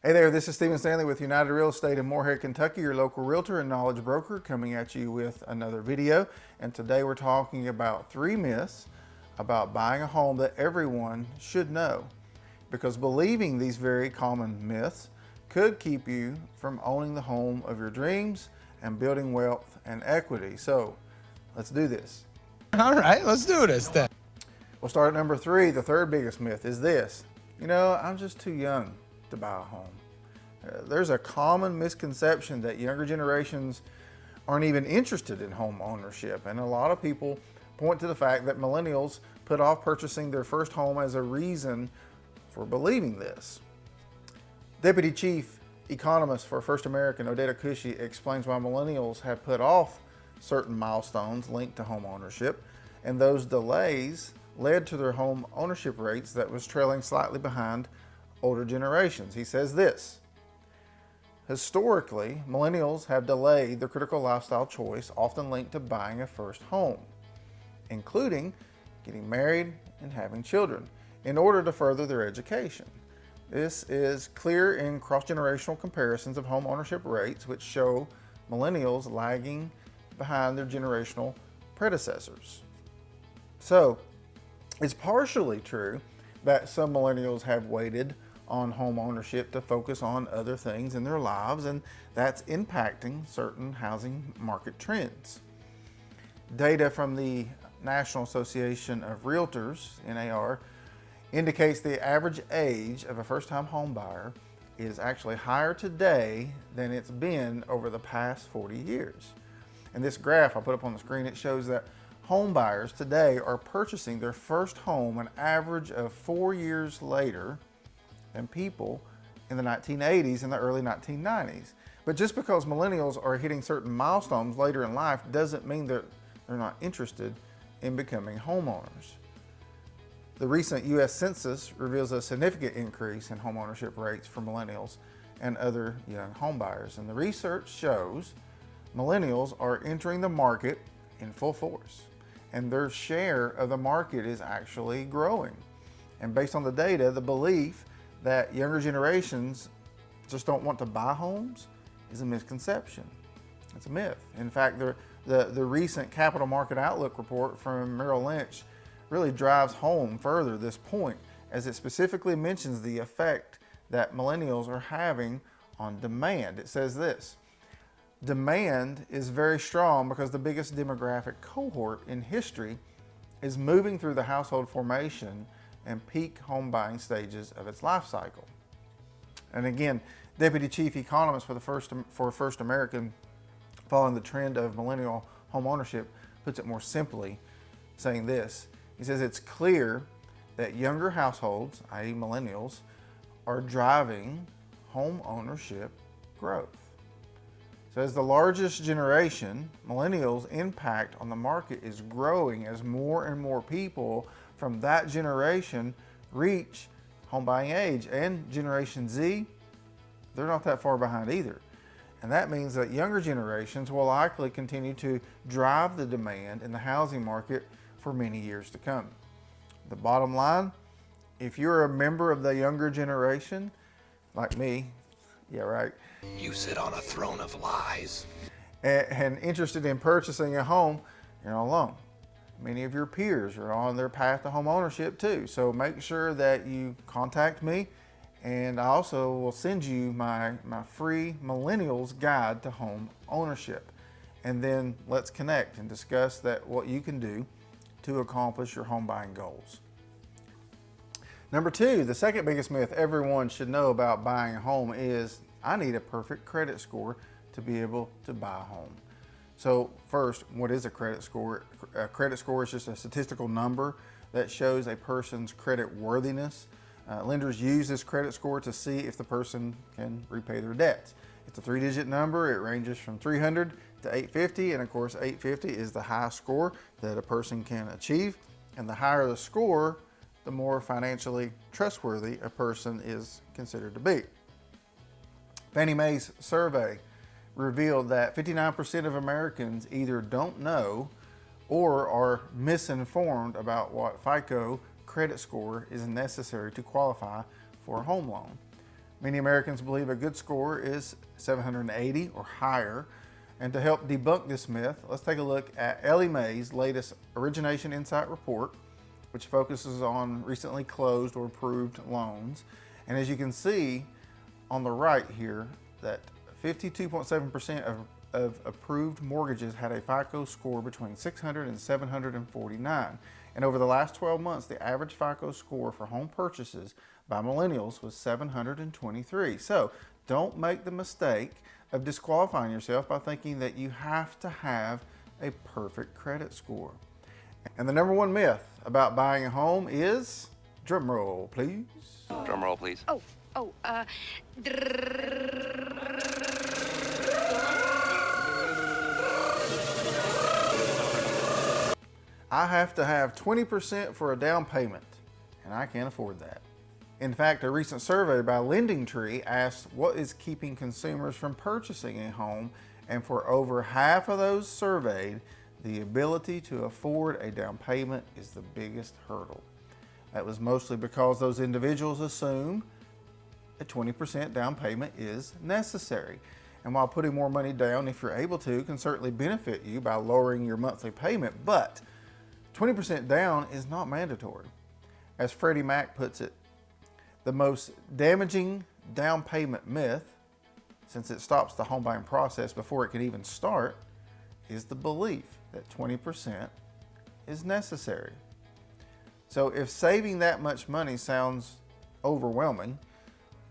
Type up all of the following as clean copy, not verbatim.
Hey there, this is Stephen Stanley with United Real Estate in Moorhead, Kentucky, your local realtor and knowledge broker, coming at you with another video. And today we're talking about 3 myths about buying a home that everyone should know. Because believing these very common myths could keep you from owning the home of your dreams and building wealth and equity. So let's do this. All right, let's do this then. We'll start at number 3. The third biggest myth is this: I'm just too young to buy a home. There's a common misconception that younger generations aren't even interested in home ownership, and a lot of people point to the fact that millennials put off purchasing their first home as a reason for believing this. Deputy Chief Economist for First American Odetta Cushy explains why millennials have put off certain milestones linked to home ownership, and those delays led to their home ownership rates that was trailing slightly behind older generations. He says this: historically, millennials have delayed their critical lifestyle choice, often linked to buying a first home, including getting married and having children, in order to further their education. This is clear in cross-generational comparisons of home ownership rates, which show millennials lagging behind their generational predecessors. So, it's partially true that some millennials have waited on home ownership to focus on other things in their lives, and that's impacting certain housing market trends. Data from the National Association of Realtors, NAR, indicates the average age of a first-time home buyer is actually higher today than it's been over the past 40 years. And this graph I put up on the screen, it shows that home buyers today are purchasing their first home an average of 4 years later than people in the 1980s and the early 1990s. But just because millennials are hitting certain milestones later in life doesn't mean that they're not interested in becoming homeowners. The recent U.S. Census reveals a significant increase in home ownership rates for millennials and other young home buyers. And the research shows millennials are entering the market in full force, and their share of the market is actually growing. And based on the data, the belief that younger generations just don't want to buy homes is a misconception. It's a myth. In fact, the recent Capital Market Outlook report from Merrill Lynch really drives home further this point, as it specifically mentions the effect that millennials are having on demand. It says this: demand is very strong because the biggest demographic cohort in history is moving through the household formation and peak home buying stages of its life cycle. And again, Deputy Chief Economist for First American, following the trend of millennial home ownership, puts it more simply, saying this. He says it's clear that younger households, i.e. millennials, are driving home ownership growth. So as the largest generation, millennials' impact on the market is growing as more and more people from that generation reach home buying age. And Generation Z, they're not that far behind either. And that means that younger generations will likely continue to drive the demand in the housing market for many years to come. The bottom line, if you're a member of the younger generation, like me, yeah, right, You sit on a throne of lies. and interested in purchasing a home, you're not alone. Many of your peers are on their path to home ownership too. So make sure that you contact me, and I also will send you my free Millennials Guide to Home Ownership. And then let's connect and discuss what you can do to accomplish your home buying goals. Number 2, the second biggest myth everyone should know about buying a home is, I need a perfect credit score to be able to buy a home. So first, what is a credit score? A credit score is just a statistical number that shows a person's credit worthiness. Lenders use this credit score to see if the person can repay their debts. It's a 3-digit number. It ranges from 300 to 850, and of course 850 is the highest score that a person can achieve. And the higher the score, the more financially trustworthy a person is considered to be. Fannie Mae's survey revealed that 59% of Americans either don't know or are misinformed about what FICO credit score is necessary to qualify for a home loan. Many Americans believe a good score is 780 or higher. And to help debunk this myth, let's take a look at Ellie Mae's latest Origination Insight report, which focuses on recently closed or approved loans. And as you can see on the right here, that 52.7% of approved mortgages had a FICO score between 600 and 749. And over the last 12 months, the average FICO score for home purchases by millennials was 723. So don't make the mistake of disqualifying yourself by thinking that you have to have a perfect credit score. And the number one myth about buying a home is, drum roll please. Drum roll, please. I have to have 20% for a down payment, and I can't afford that. In fact, a recent survey by LendingTree asked what is keeping consumers from purchasing a home, and for over half of those surveyed, the ability to afford a down payment is the biggest hurdle. That was mostly because those individuals assume a 20% down payment is necessary. And while putting more money down, if you're able to, can certainly benefit you by lowering your monthly payment, but 20% down is not mandatory. As Freddie Mac puts it, the most damaging down payment myth, since it stops the home buying process before it can even start, is the belief that 20% is necessary. So if saving that much money sounds overwhelming,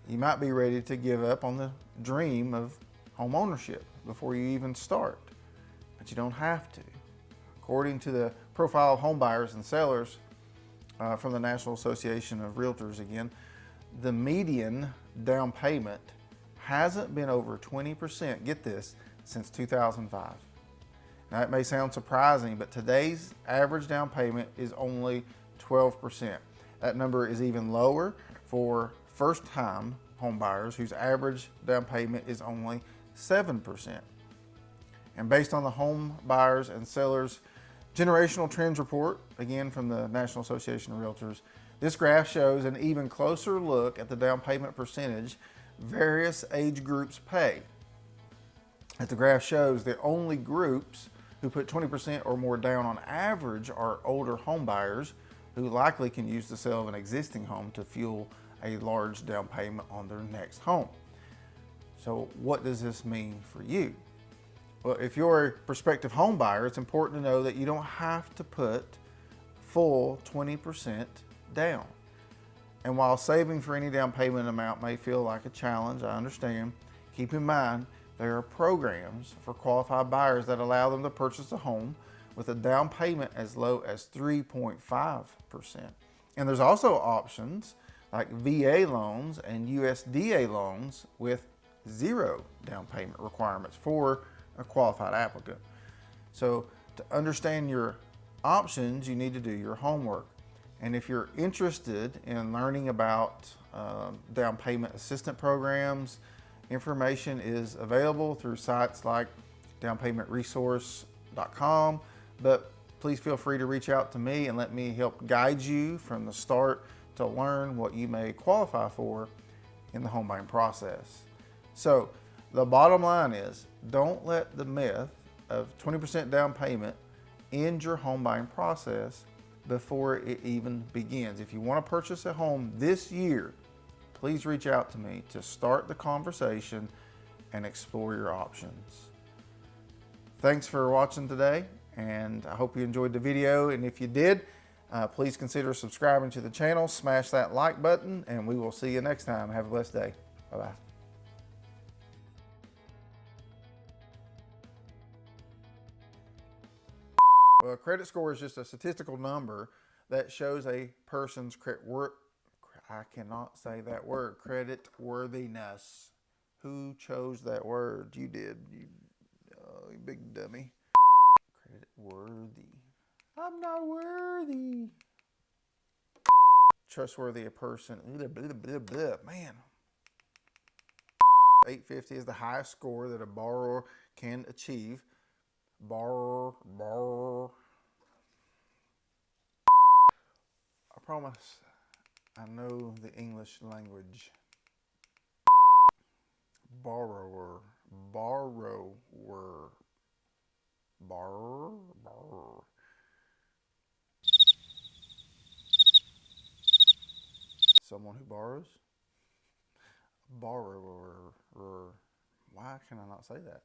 you might be ready to give up on the dream of home ownership before you even start, but you don't have to. According to the profile of home buyers and sellers from the National Association of Realtors again, the median down payment hasn't been over 20%, get this, since 2005. Now it may sound surprising, but today's average down payment is only 12%. That number is even lower for first-time home buyers whose average down payment is only 7%. And based on the Home Buyers and Sellers Generational Trends Report, again from the National Association of Realtors, this graph shows an even closer look at the down payment percentage various age groups pay. As the graph shows, the only groups who put 20% or more down on average are older home buyers who likely can use the sale of an existing home to fuel a large down payment on their next home. So what does this mean for you? Well, if you're a prospective home buyer, it's important to know that you don't have to put full 20% down. And while saving for any down payment amount may feel like a challenge, I understand, keep in mind there are programs for qualified buyers that allow them to purchase a home with a down payment as low as 3.5%. And there's also options like VA loans and USDA loans with zero down payment requirements for a qualified applicant. So to understand your options, you need to do your homework. And if you're interested in learning about down payment assistance programs, information is available through sites like downpaymentresource.com, but please feel free to reach out to me and let me help guide you from the start to learn what you may qualify for in the home buying process. So the bottom line is, don't let the myth of 20% down payment end your home buying process before it even begins. If you want to purchase a home this year, please reach out to me to start the conversation and explore your options. Thanks for watching today, and I hope you enjoyed the video. And if you did, please consider subscribing to the channel, smash that like button, and we will see you next time. Have a blessed day. Bye-bye. Well, a credit score is just a statistical number that shows a person's I cannot say that word, credit worthiness. Who chose that word? You did, you big dummy. Credit worthy. I'm not worthy. Trustworthy a person. Blah, blah, blah, blah. Man. 850 is the highest score that a borrower can achieve. Borrower. I promise I know the English language. borrower, borrower, borrower. Someone who borrows, borrower. Why can I not say that?